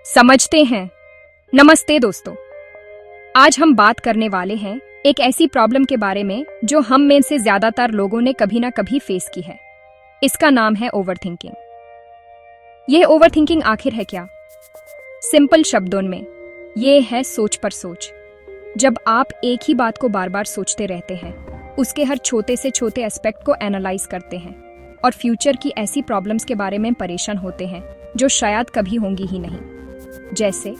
समझते हैं। नमस्ते दोस्तों, आज हम बात करने वाले हैं एक ऐसी प्रॉब्लम के बारे में जो हम में से ज्यादातर लोगों ने कभी ना कभी फेस की है। इसका नाम है ओवरथिंकिंग। यह ओवरथिंकिंग आखिर है क्या? सिंपल शब्दों में यह है सोच पर सोच। जब आप एक ही बात को बार बार सोचते रहते हैं, उसके हर छोटे से छोटे एस्पेक्ट को एनालाइज करते हैं और फ्यूचर की ऐसी प्रॉब्लम्स के बारे में परेशान होते हैं जो शायद कभी होंगी ही नहीं। जैसे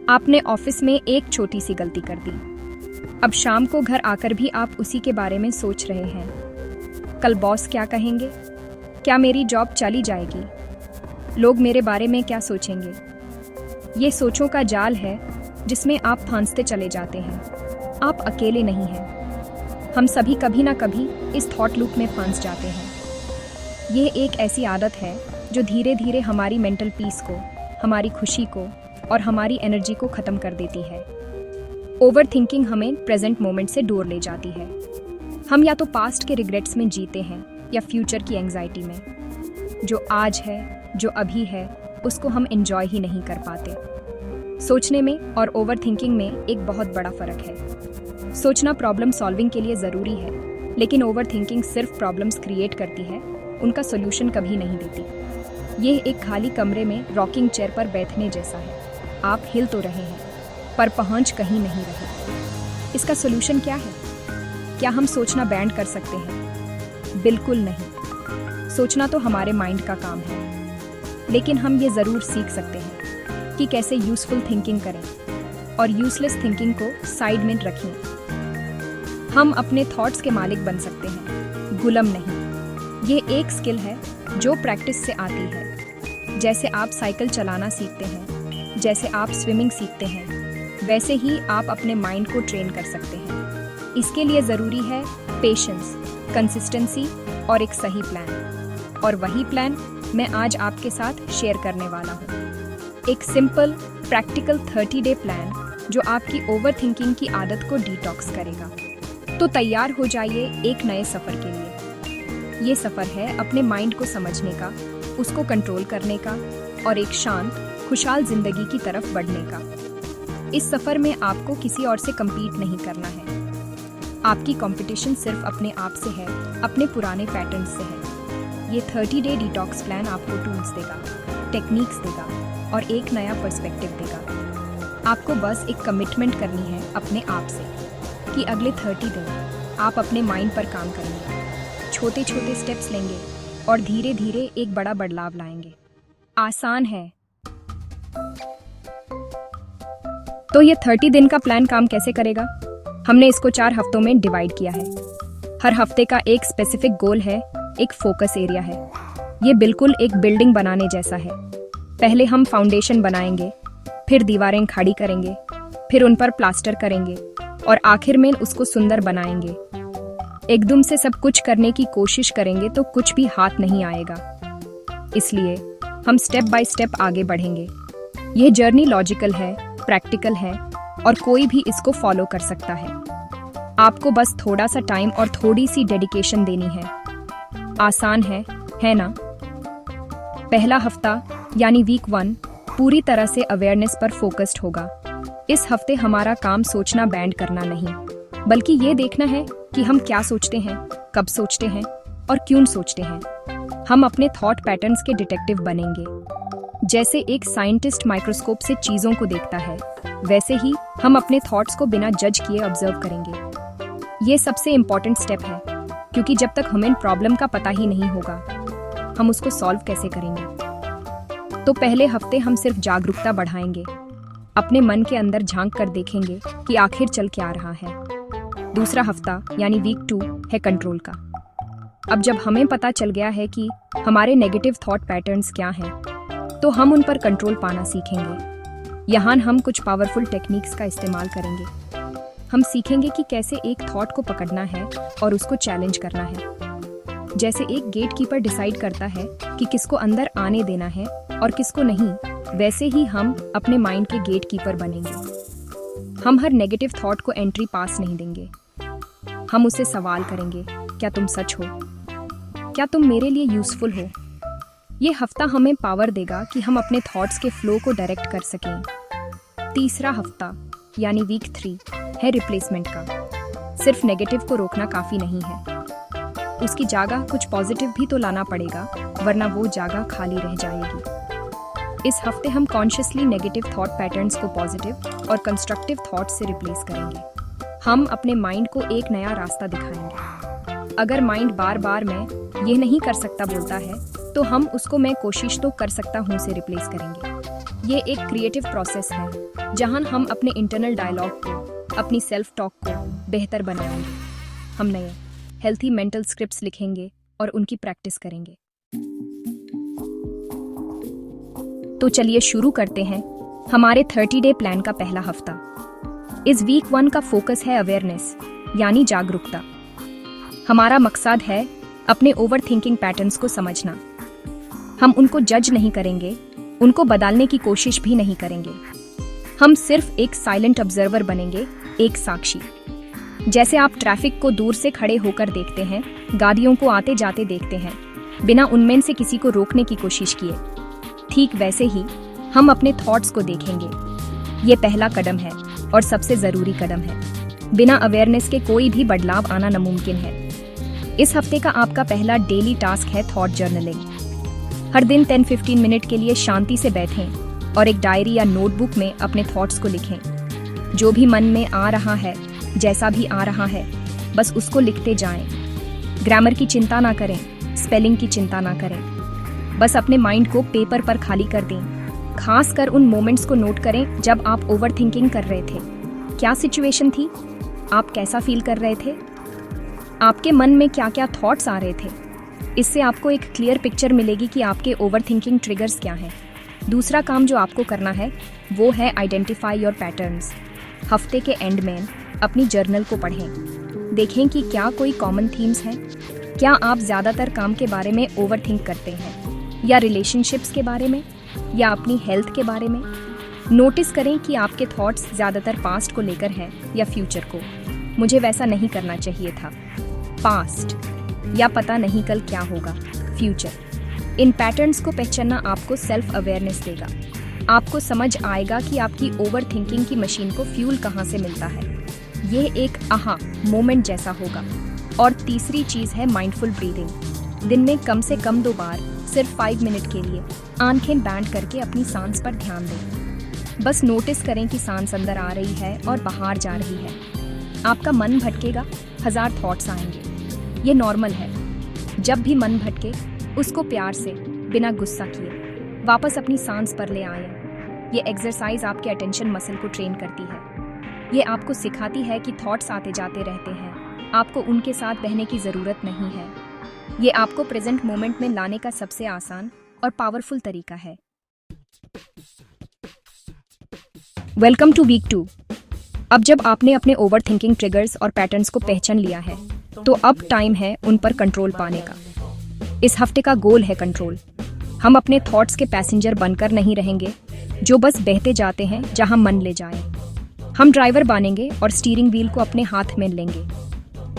आपने ऑफिस में एक छोटी सी गलती कर दी, अब शाम को घर आकर भी आप उसी के बारे में सोच रहे हैं। कल बॉस क्या कहेंगे? क्या मेरी जॉब चली जाएगी? लोग मेरे बारे में क्या सोचेंगे? ये सोचों का जाल है जिसमें आप फंसते चले जाते हैं। आप अकेले नहीं हैं। हम सभी कभी ना कभी इस थॉट लूप में फंस जाते हैं। ये एक ऐसी आदत है जो धीरे धीरे हमारी मेंटल पीस को, हमारी खुशी को और हमारी एनर्जी को खत्म कर देती है। ओवरथिंकिंग हमें प्रेजेंट मोमेंट से दूर ले जाती है। हम या तो पास्ट के रिग्रेट्स में जीते हैं या फ्यूचर की एंजाइटी में। जो आज है, जो अभी है, उसको हम एंजॉय ही नहीं कर पाते। सोचने में और ओवरथिंकिंग में एक बहुत बड़ा फर्क है। सोचना प्रॉब्लम सॉल्विंग के लिए ज़रूरी है, लेकिन ओवरथिंकिंग सिर्फ प्रॉब्लम्स क्रिएट करती है, उनका सोल्यूशन कभी नहीं देती। यह एक खाली कमरे में रॉकिंग चेयर पर बैठने जैसा है। आप हिल तो रहे हैं पर पहुंच कहीं नहीं रहे। इसका सोल्यूशन क्या है? क्या हम सोचना बैंड कर सकते हैं? बिल्कुल नहीं। सोचना तो हमारे माइंड का काम है, लेकिन हम ये ज़रूर सीख सकते हैं कि कैसे यूज़फुल थिंकिंग करें और यूज़लेस थिंकिंग को साइड में रखें। हम अपने थॉट्स के मालिक बन सकते हैं, गुलाम नहीं। ये एक स्किल है जो प्रैक्टिस से आती है। जैसे आप साइकिल चलाना सीखते हैं, जैसे आप स्विमिंग सीखते हैं, वैसे ही आप अपने माइंड को ट्रेन कर सकते हैं। इसके लिए ज़रूरी है पेशेंस, कंसिस्टेंसी और एक सही प्लान। और वही प्लान मैं आज आपके साथ शेयर करने वाला हूँ। एक सिंपल, प्रैक्टिकल 30 डे प्लान जो आपकी ओवरथिंकिंग की आदत को डिटॉक्स करेगा। तो तैयार हो जाइए एक नए सफ़र के लिए। ये सफ़र है अपने माइंड को समझने का, उसको कंट्रोल करने का और एक शांत, खुशहाल जिंदगी की तरफ बढ़ने का। इस सफर में आपको किसी और से compete नहीं करना है। आपकी कंपटीशन सिर्फ अपने आप से है, अपने पुराने पैटर्न से है। ये 30 डे डिटॉक्स प्लान आपको टूल्स देगा, टेक्निक्स देगा और एक नया पर्सपेक्टिव देगा। आपको बस एक कमिटमेंट करनी है अपने आप से कि अगले 30 दिन आप अपने माइंड पर काम करेंगे, छोटे छोटे स्टेप्स लेंगे और धीरे धीरे एक बड़ा बदलाव लाएंगे। आसान है। तो ये 30 दिन का प्लान काम कैसे करेगा? हमने इसको 4 हफ्तों में डिवाइड किया है। हर हफ्ते का एक स्पेसिफिक गोल है, एक फोकस एरिया है। ये बिल्कुल एक बिल्डिंग बनाने जैसा है। पहले हम फाउंडेशन बनाएंगे, फिर दीवारें खड़ी करेंगे, फिर उन पर प्लास्टर करेंगे और आखिर में उसको सुंदर बनाएंगे। एकदम से सब कुछ करने की कोशिश करेंगे तो कुछ भी हाथ नहीं आएगा। इसलिए हम स्टेप बाय स्टेप आगे बढ़ेंगे। यह जर्नी लॉजिकल है, प्रैक्टिकल है और कोई भी इसको फॉलो कर सकता है। आपको बस थोड़ा सा टाइम और थोड़ी सी डेडिकेशन देनी है। आसान है ना? पहला हफ्ता यानी वीक 1 पूरी तरह से अवेयरनेस पर फोकस्ड होगा। इस हफ्ते हमारा काम सोचना बैंड करना नहीं, बल्कि ये देखना है कि हम क्या सोचते हैं, कब सोचते हैं और क्यों सोचते हैं। हम अपने थॉट पैटर्न्स के डिटेक्टिव बनेंगे। जैसे एक साइंटिस्ट माइक्रोस्कोप से चीज़ों को देखता है, वैसे ही हम अपने थॉट्स को बिना जज किए ऑब्जर्व करेंगे। ये सबसे इम्पोर्टेंट स्टेप है, क्योंकि जब तक हमें प्रॉब्लम का पता ही नहीं होगा, हम उसको सॉल्व कैसे करेंगे। तो पहले हफ्ते हम सिर्फ जागरूकता बढ़ाएंगे, अपने मन के अंदर झांक कर देखेंगे कि आखिर चल क्या रहा है। दूसरा हफ्ता यानी वीक 2 है कंट्रोल का। अब जब हमें पता चल गया है कि हमारे नेगेटिव थॉट पैटर्न्स क्या हैं, तो हम उन पर कंट्रोल पाना सीखेंगे। यहाँ हम कुछ पावरफुल टेक्निक्स का इस्तेमाल करेंगे। हम सीखेंगे कि कैसे एक थॉट को पकड़ना है और उसको चैलेंज करना है। जैसे एक गेट कीपर डिसाइड करता है कि किसको अंदर आने देना है और किसको नहीं, वैसे ही हम अपने माइंड के गेट कीपर बनेंगे। हम हर नेगेटिव थॉट को एंट्री पास नहीं देंगे। हम उससे सवाल करेंगे, क्या तुम सच हो? क्या तुम मेरे लिए यूजफुल हो? ये हफ्ता हमें पावर देगा कि हम अपने थॉट्स के फ्लो को डायरेक्ट कर सकें। तीसरा हफ्ता यानी वीक 3 है रिप्लेसमेंट का। सिर्फ नेगेटिव को रोकना काफ़ी नहीं है, उसकी जगह कुछ पॉजिटिव भी तो लाना पड़ेगा, वरना वो जगह खाली रह जाएगी। इस हफ्ते हम कॉन्शियसली नेगेटिव थॉट पैटर्न्स को पॉजिटिव और कंस्ट्रक्टिव थॉट से रिप्लेस करेंगे। हम अपने माइंड को एक नया रास्ता दिखाएंगे। अगर माइंड बार बार मैं ये नहीं कर सकता बोलता है, तो हम उसको मैं कोशिश तो कर सकता हूँ से रिप्लेस करेंगे। ये एक क्रिएटिव प्रोसेस है जहाँ हम अपने इंटरनल डायलॉग को, अपनी सेल्फ टॉक को बेहतर बनाएंगे। हम नए हेल्थी मेंटल स्क्रिप्ट्स लिखेंगे और उनकी प्रैक्टिस करेंगे। तो चलिए शुरू करते हैं हमारे 30 डे प्लान का पहला हफ्ता। इस वीक 1 का फोकस है अवेयरनेस यानी जागरूकता। हमारा मकसद है अपने ओवर थिंकिंग पैटर्न्स को समझना। हम उनको जज नहीं करेंगे, उनको बदलने की कोशिश भी नहीं करेंगे। हम सिर्फ एक साइलेंट ऑब्जर्वर बनेंगे, एक साक्षी। जैसे आप ट्रैफिक को दूर से खड़े होकर देखते हैं, गाड़ियों को आते जाते देखते हैं, बिना उनमें से किसी को रोकने की कोशिश किए, ठीक वैसे ही हम अपने थॉट्स को देखेंगे। ये पहला कदम है और सबसे ज़रूरी कदम है। बिना अवेयरनेस के कोई भी बदलाव आना नामुमकिन है। इस हफ्ते का आपका पहला डेली टास्क है थॉट जर्नलिंग। हर दिन 10-15 मिनट के लिए शांति से बैठें और एक डायरी या नोटबुक में अपने थॉट्स को लिखें। जो भी मन में आ रहा है, जैसा भी आ रहा है, बस उसको लिखते जाएं। ग्रामर की चिंता ना करें, स्पेलिंग की चिंता ना करें, बस अपने माइंड को पेपर पर खाली कर दें। खास कर उन मोमेंट्स को नोट करें जब आप ओवर थिंकिंग कर रहे थे। क्या सिचुएशन थी? आप कैसा फील कर रहे थे? आपके मन में क्या क्या थॉट्स आ रहे थे? इससे आपको एक क्लियर पिक्चर मिलेगी कि आपके ओवर थिंकिंग ट्रिगर्स क्या हैं। दूसरा काम जो आपको करना है वो है आइडेंटिफाई योर पैटर्न्स। हफ्ते के एंड में अपनी जर्नल को पढ़ें। देखें कि क्या कोई कॉमन थीम्स हैं। क्या आप ज़्यादातर काम के बारे में ओवर थिंक करते हैं, या रिलेशनशिप्स के बारे में, या अपनी हेल्थ के बारे में? नोटिस करें कि आपके थॉट्स ज़्यादातर पास्ट को लेकर हैं या फ्यूचर को। मुझे वैसा नहीं करना चाहिए था, पास्ट, या पता नहीं कल क्या होगा, फ्यूचर। इन पैटर्न्स को पहचानना आपको सेल्फ अवेयरनेस देगा। आपको समझ आएगा कि आपकी ओवर थिंकिंग की मशीन को फ्यूल कहाँ से मिलता है। ये एक आहा मोमेंट जैसा होगा। और तीसरी चीज़ है माइंडफुल ब्रीदिंग। दिन में कम से कम 2 बार सिर्फ 5 मिनट के लिए आंखें बैंड करके अपनी सांस पर ध्यान दें। बस नोटिस करें कि सांस अंदर आ रही है और बाहर जा रही है। आपका मन भटकेगा, 1000 थॉट्स आएंगे। ये नॉर्मल है। जब भी मन भटके, उसको प्यार से, बिना गुस्सा किए, वापस अपनी सांस पर ले आएं। ये एक्सरसाइज आपके अटेंशन मसल को ट्रेन करती है। ये आपको सिखाती है कि थॉट्स आते जाते रहते हैं, आपको उनके साथ बहने की ज़रूरत नहीं है। ये आपको प्रेजेंट मोमेंट में लाने का सबसे आसान और पावरफुल तरीका है। Welcome to week 2। अब जब आपने अपने ओवर थिंकिंग ट्रिगर्स और पैटर्न्स को पहचान लिया है, तो अब टाइम है उन पर कंट्रोल पाने का। इस हफ्ते का गोल है कंट्रोल। हम अपने थॉट्स के पैसेंजर बनकर नहीं रहेंगे, जो बस बहते जाते हैं जहां मन ले जाए। हम ड्राइवर बनेंगे और स्टीयरिंग व्हील को अपने हाथ में लेंगे।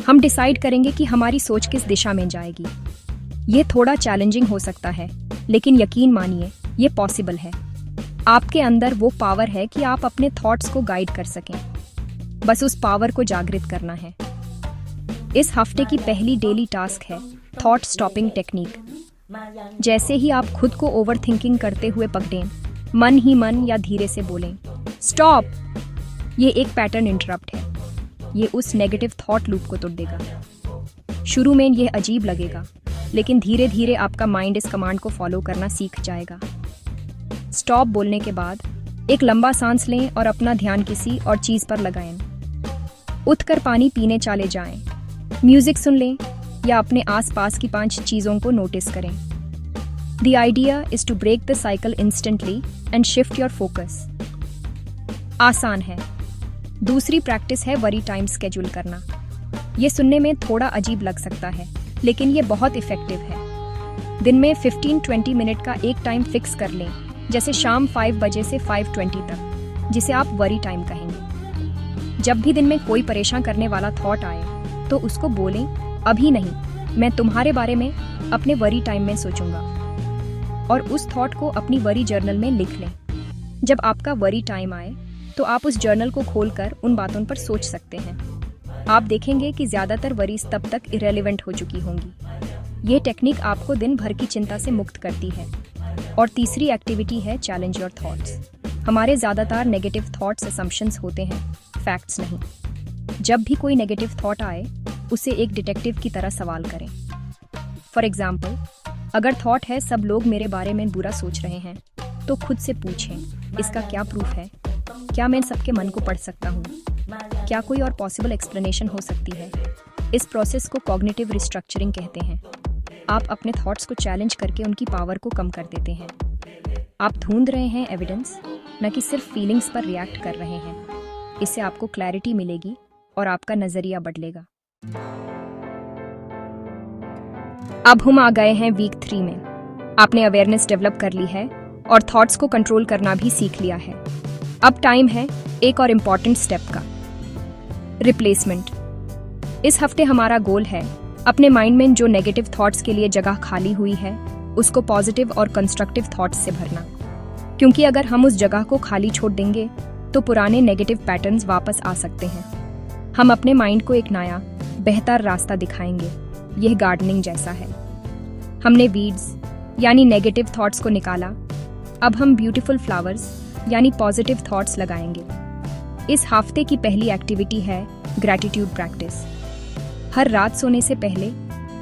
हम डिसाइड करेंगे कि हमारी सोच किस दिशा में जाएगी। ये थोड़ा चैलेंजिंग हो सकता है, लेकिन यकीन मानिए ये पॉसिबल है। आपके अंदर वो पावर है कि आप अपने थॉट्स को गाइड कर सकें। बस उस पावर को जागृत करना है। इस हफ्ते की पहली डेली टास्क है थॉट स्टॉपिंग टेक्निक। जैसे ही आप खुद को ओवर थिंकिंग करते हुए पकड़ें, मन ही मन या धीरे से बोलें, स्टॉप। ये एक पैटर्न इंटरप्ट है। ये उस नेगेटिव थॉट लूप को तोड़ देगा। शुरू में यह अजीब लगेगा, लेकिन धीरे धीरे आपका माइंड इस कमांड को फॉलो करना सीख जाएगा। स्टॉप बोलने के बाद एक लंबा सांस लें और अपना ध्यान किसी और चीज़ पर लगाएं। उठकर पानी पीने चले जाएं, म्यूजिक सुन लें या अपने आसपास की 5 चीज़ों को नोटिस करें। The idea is to break the cycle instantly and shift your focus. आसान है। दूसरी प्रैक्टिस है वरी टाइम स्केड्यूल करना। ये सुनने में थोड़ा अजीब लग सकता है, लेकिन ये बहुत इफेक्टिव है। दिन में 15-20 मिनट का एक टाइम फिक्स कर लें, जैसे शाम 5 बजे से 5:20 तक, जिसे आप वरी टाइम कहेंगे। जब भी दिन में कोई परेशान करने वाला थॉट आए, तो उसको बोलें, अभी नहीं, मैं तुम्हारे बारे में अपने वरी टाइम में सोचूंगा। और उस थॉट को अपनी वरी जर्नल में लिख लें। जब आपका वरी टाइम आए तो आप उस जर्नल को खोलकर उन बातों पर सोच सकते हैं। आप देखेंगे कि ज़्यादातर वरीज तब तक इरेलीवेंट हो चुकी होंगी। ये टेक्निक आपको दिन भर की चिंता से मुक्त करती है। और तीसरी एक्टिविटी है चैलेंज योर थॉट्स। हमारे ज़्यादातर नेगेटिव थॉट्स असम्पशंस होते हैं, फैक्ट्स नहीं। जब भी कोई नेगेटिव थॉट आए उसे एक डिटेक्टिव की तरह सवाल करें। फॉर एग्जाम्पल, अगर थॉट है सब लोग मेरे बारे में बुरा सोच रहे हैं, तो खुद से पूछें, इसका क्या प्रूफ है? क्या मैं सबके मन को पढ़ सकता हूँ? क्या कोई और पॉसिबल एक्सप्लेनेशन हो सकती है? इस प्रोसेस को कॉग्निटिव रिस्ट्रक्चरिंग कहते हैं। आप अपने थॉट्स को चैलेंज करके उनकी पावर को कम कर देते हैं। आप ढूंढ रहे हैं एविडेंस, न कि सिर्फ फीलिंग्स पर रिएक्ट कर रहे हैं। इससे आपको क्लैरिटी मिलेगी और आपका नजरिया बदलेगा। अब हम आ गए हैं वीक 3 में। आपने अवेयरनेस डेवलप कर ली है और थॉट्स को कंट्रोल करना भी सीख लिया है। अब टाइम है एक और इम्पॉर्टेंट स्टेप का, रिप्लेसमेंट। इस हफ्ते हमारा गोल है अपने माइंड में जो नेगेटिव थॉट्स के लिए जगह खाली हुई है उसको पॉजिटिव और कंस्ट्रक्टिव थॉट्स से भरना। क्योंकि अगर हम उस जगह को खाली छोड़ देंगे तो पुराने नेगेटिव पैटर्न्स वापस आ सकते हैं। हम अपने माइंड को एक नया बेहतर रास्ता दिखाएंगे। यह गार्डनिंग जैसा है। हमने वीड्स यानी नेगेटिव थॉट्स को निकाला। अब हम ब्यूटीफुल फ्लावर्स यानी पॉजिटिव थॉट्स लगाएंगे। इस हफ्ते की पहली एक्टिविटी है ग्रैटिट्यूड प्रैक्टिस। हर रात सोने से पहले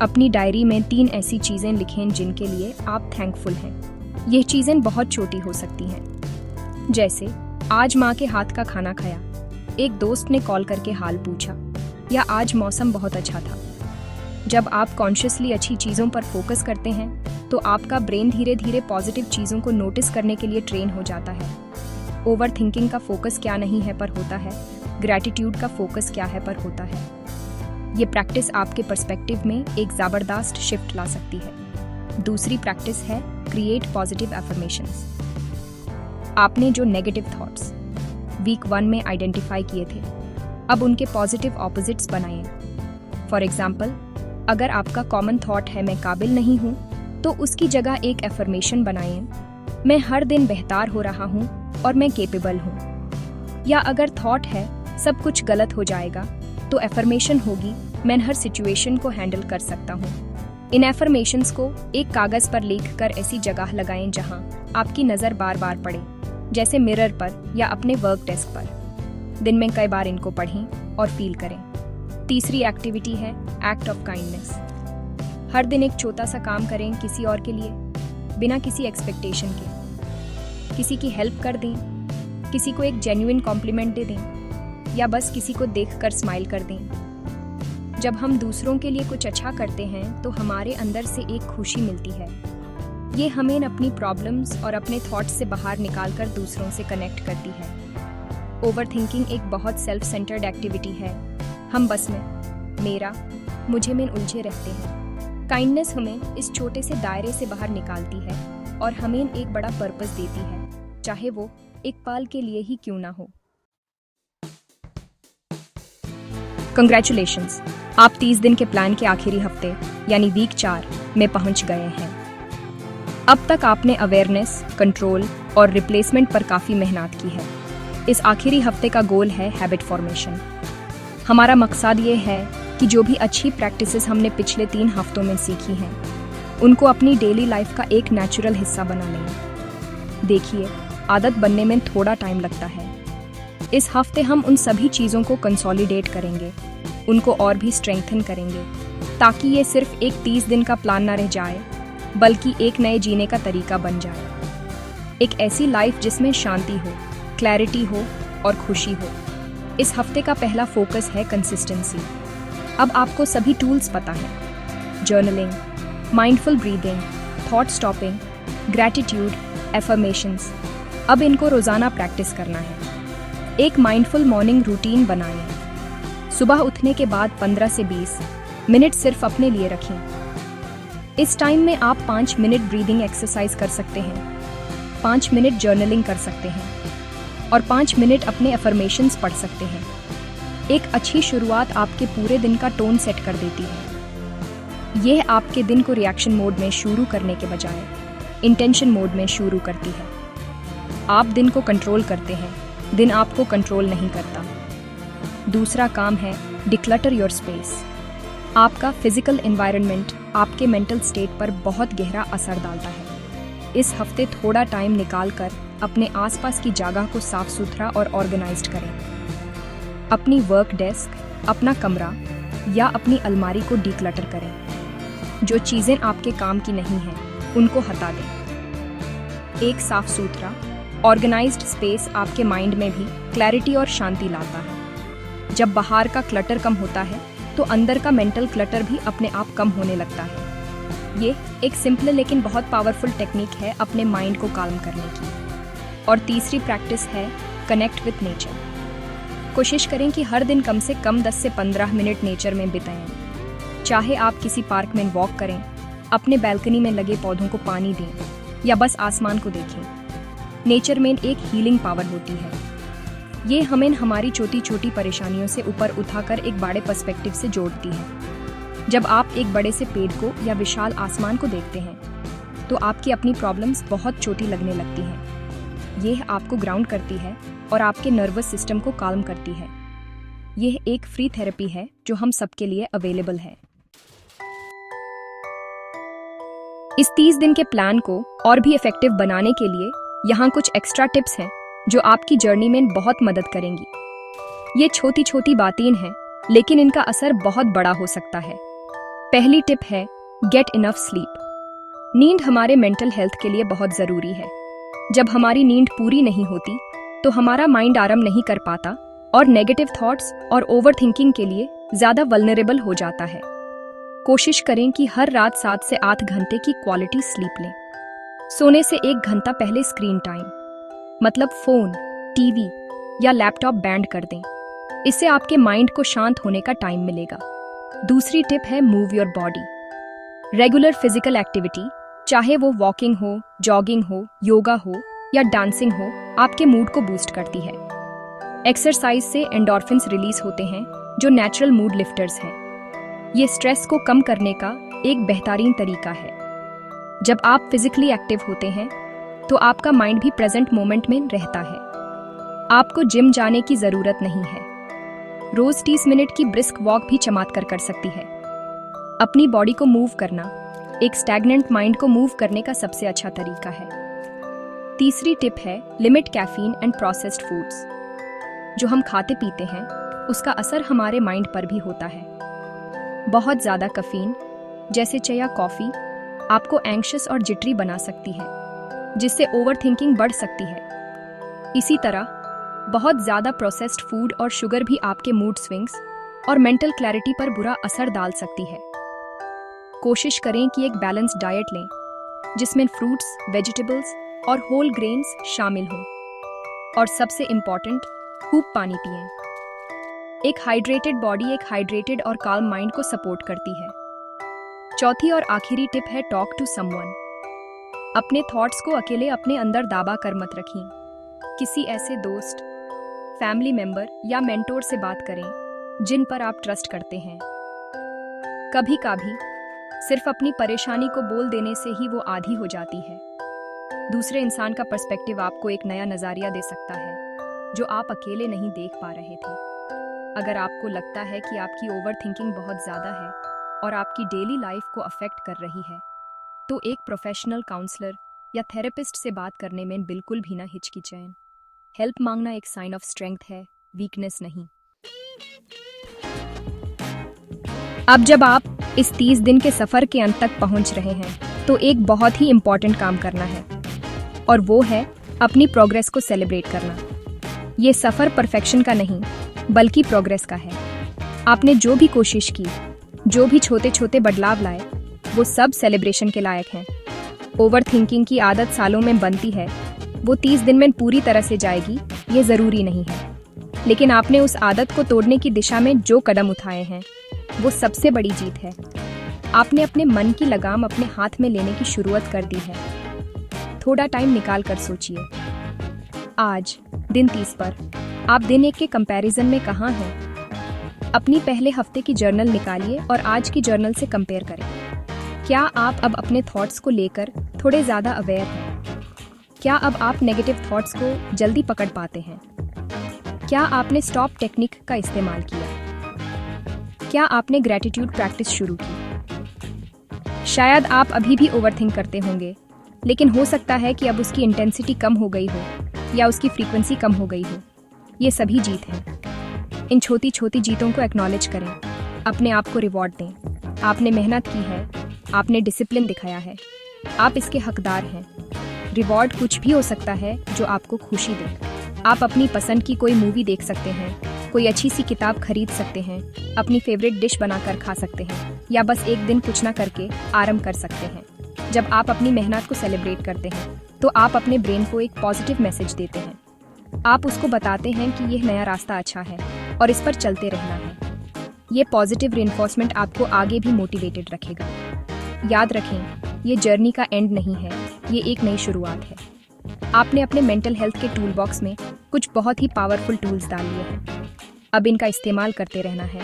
अपनी डायरी में 3 ऐसी चीज़ें लिखें जिनके लिए आप थैंकफुल हैं। ये चीज़ें बहुत छोटी हो सकती हैं, जैसे आज माँ के हाथ का खाना खाया, एक दोस्त ने कॉल करके हाल पूछा, या आज मौसम बहुत अच्छा था। जब आप कॉन्शियसली अच्छी चीज़ों पर फोकस करते हैं तो आपका ब्रेन धीरे धीरे पॉजिटिव चीज़ों को नोटिस करने के लिए ट्रेन हो जाता है। ओवर थिंकिंग का फोकस क्या नहीं है पर होता है, ग्रैटिट्यूड का फोकस क्या है पर होता है। ये प्रैक्टिस आपके पर्सपेक्टिव में एक ज़बरदस्त शिफ्ट ला सकती है। दूसरी प्रैक्टिस है क्रिएट पॉजिटिव एफर्मेशंस। आपने जो नेगेटिव थॉट्स वीक 1 में आइडेंटिफाई किए थे, अब उनके पॉजिटिव ऑपोजिट्स बनाइए। फॉर एग्जाम्पल, अगर आपका कॉमन थॉट है मैं काबिल नहीं हूँ, तो उसकी जगह एक एफर्मेशन बनाइए, मैं हर दिन बेहतर हो रहा हूँ और मैं केपेबल हूँ। या अगर थॉट है सब कुछ गलत हो जाएगा, तो एफर्मेशन होगी मैं हर सिचुएशन को हैंडल कर सकता हूँ। इन एफर्मेशंस को एक कागज़ पर लिखकर ऐसी जगह लगाएं जहाँ आपकी नज़र बार बार पड़े, जैसे मिरर पर या अपने वर्क डेस्क पर। दिन में कई बार इनको पढ़ें और फील करें। तीसरी एक्टिविटी है एक्ट ऑफ काइंडनेस। हर दिन एक छोटा सा काम करें किसी और के लिए, बिना किसी एक्सपेक्टेशन के। किसी की हेल्प कर दें, किसी को एक जेन्युइन कॉम्प्लीमेंट दे दें, या बस किसी को देखकर स्माइल कर दें। जब हम दूसरों के लिए कुछ अच्छा करते हैं तो हमारे अंदर से एक खुशी मिलती है। ये हमें अपनी प्रॉब्लम्स और अपने थॉट्स से बाहर निकालकर दूसरों से कनेक्ट करती है। ओवर थिंकिंग एक बहुत सेल्फ सेंटर्ड एक्टिविटी है। हम बस में, मेरा, मुझे में उलझे रहते हैं। काइंडनेस हमें इस छोटे से दायरे से बाहर निकालती है और हमें एक बड़ा पर्पस देती है, चाहे वो एक पल के लिए ही क्यों ना हो। कंग्रेचुलेशंस, आप 30 दिन के प्लान के आखिरी हफ्ते यानी वीक 4 में पहुंच गए हैं। अब तक आपने अवेयरनेस, कंट्रोल और रिप्लेसमेंट पर काफ़ी मेहनत की है। इस आखिरी हफ्ते का गोल है हैबिट फॉर्मेशन। हमारा मकसद ये है कि जो भी अच्छी प्रैक्टिसेस हमने पिछले 3 हफ्तों में सीखी हैं, उनको अपनी डेली लाइफ का एक नेचुरल हिस्सा बना लें। देखिए, आदत बनने में थोड़ा टाइम लगता है। इस हफ्ते हम उन सभी चीज़ों को कंसोलिडेट करेंगे, उनको और भी स्ट्रेंथन करेंगे, ताकि ये सिर्फ एक 30 दिन का प्लान ना रह जाए, बल्कि एक नए जीने का तरीका बन जाए। एक ऐसी लाइफ जिसमें शांति हो, क्लैरिटी हो और खुशी हो। इस हफ्ते का पहला फोकस है कंसिस्टेंसी। अब आपको सभी टूल्स पता है, journaling, mindful breathing, thought stopping, gratitude, affirmations. अब इनको रोज़ाना प्रैक्टिस करना है। एक माइंडफुल मॉर्निंग रूटीन बनाएं। सुबह उठने के बाद 15 से 20 मिनट सिर्फ अपने लिए रखें। इस टाइम में आप 5 मिनट ब्रीदिंग एक्सरसाइज कर सकते हैं, 5 मिनट जर्नलिंग कर सकते हैं और 5 मिनट अपने अफर्मेशंस पढ़ सकते हैं। एक अच्छी शुरुआत आपके पूरे दिन का टोन सेट कर देती है। यह आपके दिन को रिएक्शन मोड में शुरू करने के बजाय इंटेंशन मोड में शुरू करती है। आप दिन को कंट्रोल करते हैं, दिन आपको कंट्रोल नहीं करता। दूसरा काम है डिक्लटर योर स्पेस। आपका फिजिकल एनवायरनमेंट आपके मेंटल स्टेट पर बहुत गहरा असर डालता है। इस हफ्ते थोड़ा टाइम निकालकर अपने आसपास की जगह को साफ सुथरा और ऑर्गेनाइज्ड करें। अपनी वर्क डेस्क, अपना कमरा या अपनी अलमारी को डिक्लटर करें। जो चीज़ें आपके काम की नहीं हैं, उनको हटा दें। एक साफ सुथरा ऑर्गेनाइज्ड स्पेस आपके माइंड में भी क्लैरिटी और शांति लाता है। जब बाहर का क्लटर कम होता है तो अंदर का मेंटल क्लटर भी अपने आप कम होने लगता है। ये एक सिंपल लेकिन बहुत पावरफुल टेक्निक है अपने माइंड को काल्म करने की। और तीसरी प्रैक्टिस है कनेक्ट विथ नेचर। कोशिश करें कि हर दिन कम से कम 10 से 15 मिनट नेचर में बिताएं। चाहे आप किसी पार्क में वॉक करें, अपने बैल्कनी में लगे पौधों को पानी दें या बस आसमान को देखें। नेचर में एक हीलिंग पावर होती है। ये हमें हमारी छोटी छोटी परेशानियों से ऊपर उठाकर एक बड़े पर्सपेक्टिव से जोड़ती है। जब आप एक बड़े से पेड़ को या विशाल आसमान को देखते हैं तो आपकी अपनी प्रॉब्लम्स बहुत छोटी लगने लगती हैं। यह आपको ग्राउंड करती है और आपके नर्वस सिस्टम को काल्म करती है। यह एक फ्री थेरेपी है जो हम सबके लिए अवेलेबल है। इस 30 दिन के प्लान को और भी इफेक्टिव बनाने के लिए यहाँ कुछ एक्स्ट्रा टिप्स हैं जो आपकी जर्नी में बहुत मदद करेंगी। ये छोटी छोटी बातें हैं लेकिन इनका असर बहुत बड़ा हो सकता है। पहली टिप है गेट इनफ स्लीप। नींद हमारे मेंटल हेल्थ के लिए बहुत जरूरी है। जब हमारी नींद पूरी नहीं होती तो हमारा माइंड आराम नहीं कर पाता और नेगेटिव थॉट्स और ओवरथिंकिंग के लिए ज्यादा वल्नरेबल हो जाता है। कोशिश करें कि हर रात 7 से 8 घंटे की क्वालिटी स्लीप लें। सोने से 1 घंटा पहले स्क्रीन टाइम मतलब फोन, टीवी या लैपटॉप बैंड कर दें। इससे आपके माइंड को शांत होने का टाइम मिलेगा। दूसरी टिप है move your body. Regular physical activity, चाहे वो वॉकिंग हो, जॉगिंग हो, योगा हो या डांसिंग हो, आपके मूड को बूस्ट करती है। एक्सरसाइज से एंडोर्फिन्स रिलीज होते हैं जो नेचुरल मूड लिफ्टर्स हैं। ये स्ट्रेस को कम करने का एक बेहतरीन तरीका है। जब आप फिजिकली एक्टिव होते हैं तो आपका माइंड भी प्रेजेंट मोमेंट में रहता है। आपको जिम जाने की जरूरत नहीं है। रोज 30 मिनट की ब्रिस्क वॉक भी चमत्कार कर सकती है। अपनी बॉडी को मूव करना एक स्टैग्नेंट माइंड को मूव करने का सबसे अच्छा तरीका है। तीसरी टिप है limit caffeine and processed foods. जो हम खाते पीते हैं उसका असर हमारे माइंड पर भी होता है। बहुत ज्यादा कैफीन जैसे चाय या कॉफी आपको एंग्शियस और जिटरी बना सकती है, जिससे ओवरथिंकिंग बढ़ सकती है। इसी तरह बहुत ज्यादा प्रोसेस्ड फूड और शुगर भी आपके मूड स्विंग्स और मेंटल क्लैरिटी पर बुरा असर डाल सकती है। कोशिश करें कि एक बैलेंस्ड डाइट लें जिसमें फ्रूट्स, वेजिटेबल्स और होल ग्रेन्स शामिल हों। और सबसे इम्पॉर्टेंट, खूब पानी पिएं। एक हाइड्रेटेड बॉडी एक हाइड्रेटेड और काल्म माइंड को सपोर्ट करती है। चौथी और आखिरी टिप है टॉक टू समवन। अपने थॉट्स को अकेले अपने अंदर दाबा कर मत रखें। किसी ऐसे दोस्त, फैमिली मेंबर या मेंटोर से बात करें जिन पर आप ट्रस्ट करते हैं। कभी कभी सिर्फ अपनी परेशानी को बोल देने से ही वो आधी हो जाती है। दूसरे इंसान का पर्सपेक्टिव आपको एक नया नज़रिया दे सकता है जो आप अकेले नहीं देख पा रहे थे। अगर आपको लगता है कि आपकी ओवरथिंकिंग बहुत ज़्यादा है और आपकी डेली लाइफ को अफेक्ट कर रही है, तो एक प्रोफेशनल काउंसलर या थेरेपिस्ट से बात करने में बिल्कुल भी ना हिचकिचाएं। हेल्प मांगना एक साइन ऑफ स्ट्रेंथ है, वीकनेस नहीं। अब जब आप इस 30 दिन के सफर के अंत तक पहुंच रहे हैं तो एक बहुत ही इंपॉर्टेंट काम करना है और वो है अपनी प्रोग्रेस को सेलिब्रेट करना। ये सफर परफेक्शन का नहीं बल्कि प्रोग्रेस का है। आपने जो भी कोशिश की, जो भी छोटे छोटे बदलाव लाए, वो सब सेलिब्रेशन के लायक हैं। ओवरथिंकिंग की आदत सालों में बनती है, वो 30 दिन में पूरी तरह से जाएगी ये जरूरी नहीं है। लेकिन आपने उस आदत को तोड़ने की दिशा में जो कदम उठाए हैं वो सबसे बड़ी जीत है। आपने अपने मन की लगाम अपने हाथ में लेने की शुरुआत कर दी है। थोड़ा टाइम निकाल कर सोचिए, आज दिन 30 पर आप दिन 1 के कंपैरिजन में कहाँ हैं? अपनी पहले हफ्ते की जर्नल निकालिए और आज की जर्नल से कंपेयर करें। क्या आप अब अपने थॉट्स को लेकर थोड़े ज़्यादा अवेयर हैं? क्या अब आप नेगेटिव थॉट्स को जल्दी पकड़ पाते हैं? क्या आपने स्टॉप टेक्निक का इस्तेमाल किया? क्या आपने ग्रैटिट्यूड प्रैक्टिस शुरू की? शायद आप अभी भी ओवरथिंक करते होंगे, लेकिन हो सकता है कि अब उसकी इंटेंसिटी कम हो गई हो या उसकी फ्रीक्वेंसी कम हो गई हो। ये सभी जीत हैं। इन छोटी छोटी जीतों को एक्नॉलेज करें, अपने आप को रिवॉर्ड दें। आपने मेहनत की है, आपने डिसिप्लिन दिखाया है, आप इसके हकदार हैं। रिवॉर्ड कुछ भी हो सकता है जो आपको खुशी दे। आप अपनी पसंद की कोई मूवी देख सकते हैं, कोई अच्छी सी किताब खरीद सकते हैं, अपनी फेवरेट डिश बनाकर खा सकते हैं, या बस एक दिन कुछ ना करके आराम कर सकते हैं। जब आप अपनी मेहनत को सेलिब्रेट करते हैं, तो आप अपने ब्रेन को एक पॉजिटिव मैसेज देते हैं। आप उसको बताते हैं कि यह नया रास्ता अच्छा है और इस पर चलते रहना है। ये पॉजिटिव रिइंफोर्समेंट आपको आगे भी मोटिवेटेड रखेगा। याद रखें, ये जर्नी का एंड नहीं है, ये एक नई शुरुआत है। आपने अपने मेंटल हेल्थ के टूल बॉक्स में कुछ बहुत ही पावरफुल टूल्स डाल लिए हैं। अब इनका इस्तेमाल करते रहना है।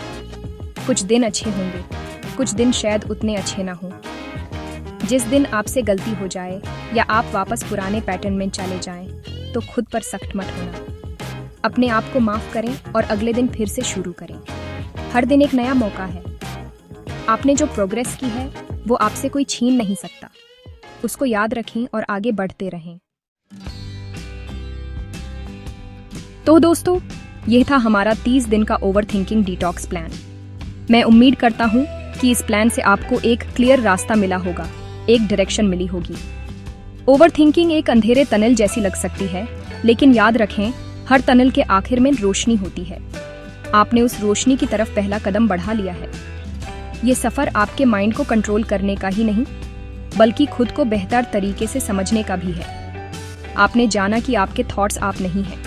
कुछ दिन अच्छे होंगे, कुछ दिन शायद उतने अच्छे ना हों। जिस दिन आपसे गलती हो जाए या आप वापस पुराने पैटर्न में चले जाएं, तो खुद पर सख्त मत होना। अपने आप को माफ करें और अगले दिन फिर से शुरू करें। हर दिन एक नया मौका है। आपने जो प्रोग्रेस की है वो आपसे कोई छीन नहीं सकता। उसको याद रखें और आगे बढ़ते रहें। तो दोस्तों, यह था हमारा 30 दिन का ओवरथिंकिंग डिटॉक्स प्लान। मैं उम्मीद करता हूं कि इस प्लान से आपको एक क्लियर रास्ता मिला होगा, एक डायरेक्शन मिली होगी। ओवरथिंकिंग एक अंधेरे टनल जैसी लग सकती है, लेकिन याद रखें, हर टनल के आखिर में रोशनी होती है। आपने उस रोशनी की तरफ पहला कदम बढ़ा लिया है। ये सफर आपके माइंड को कंट्रोल करने का ही नहीं, बल्कि खुद को बेहतर तरीके से समझने का भी है। आपने जाना कि आपके थॉट्स आप नहीं हैं,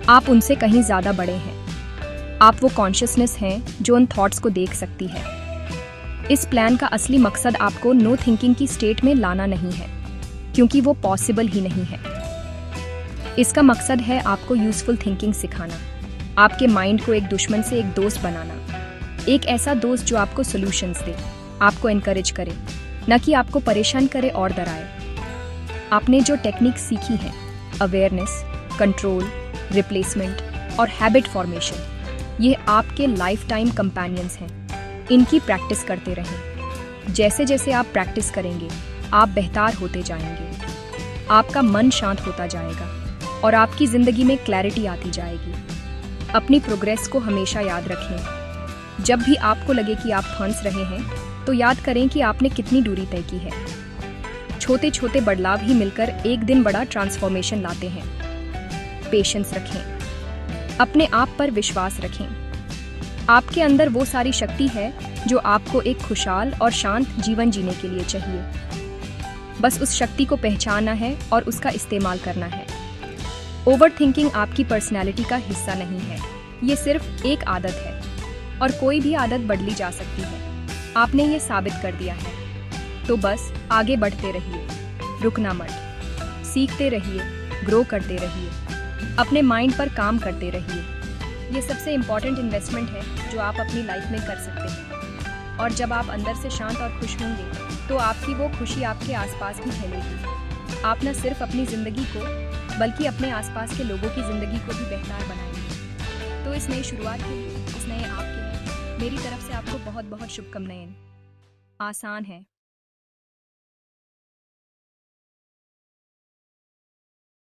आप उनसे कहीं ज्यादा बड़े हैं। आप वो कॉन्शियसनेस हैं जो उन थॉट्स को देख सकती है। इस प्लान का असली मकसद आपको नो थिंकिंग की स्टेट में लाना नहीं है, क्योंकि वो पॉसिबल ही नहीं है। इसका मकसद है आपको यूजफुल थिंकिंग सिखाना, आपके माइंड को एक दुश्मन से एक दोस्त बनाना। एक ऐसा दोस्त जो आपको सॉल्यूशंस दे, आपको एनकरेज करे, न कि आपको परेशान करे और डराए। आपने जो टेक्निक सीखी है, अवेयरनेस, कंट्रोल, रिप्लेसमेंट और हैबिट फॉर्मेशन, ये आपके लाइफ टाइम कंपेनियंस हैं। इनकी प्रैक्टिस करते रहें। जैसे जैसे आप प्रैक्टिस करेंगे, आप बेहतर होते जाएंगे। आपका मन शांत होता जाएगा और आपकी जिंदगी में क्लैरिटी आती जाएगी। अपनी प्रोग्रेस को हमेशा याद रखें। जब भी आपको लगे कि आप फंस रहे हैं, तो याद करें कि आपने कितनी दूरी तय की है। छोटे छोटे बदलाव ही मिलकर एक दिन बड़ा ट्रांसफॉर्मेशन लाते हैं। पेशेंस रखें, अपने आप पर विश्वास रखें। आपके अंदर वो सारी शक्ति है जो आपको एक खुशहाल और शांत जीवन जीने के लिए चाहिए। बस उस शक्ति को पहचानना है और उसका इस्तेमाल करना है। ओवरथिंकिंग आपकी पर्सनैलिटी का हिस्सा नहीं है, ये सिर्फ एक आदत है, और कोई भी आदत बदली जा सकती है। आपने ये साबित कर दिया है। तो बस आगे बढ़ते रहिए, रुकना मत, सीखते रहिए, ग्रो करते रहिए, अपने माइंड पर काम करते रहिए। ये सबसे इम्पॉर्टेंट इन्वेस्टमेंट है जो आप अपनी लाइफ में कर सकते हैं। और जब आप अंदर से शांत और खुश होंगे, तो आपकी वो खुशी आपके आसपास भी फैलेगी। आप न सिर्फ अपनी ज़िंदगी को, बल्कि अपने आसपास के लोगों की ज़िंदगी को भी बेहतर बनाएंगे। तो इस नई शुरुआत के लिए, इस नए आप के लिए मेरी तरफ से आपको बहुत बहुत शुभकामनाएं। आसान है,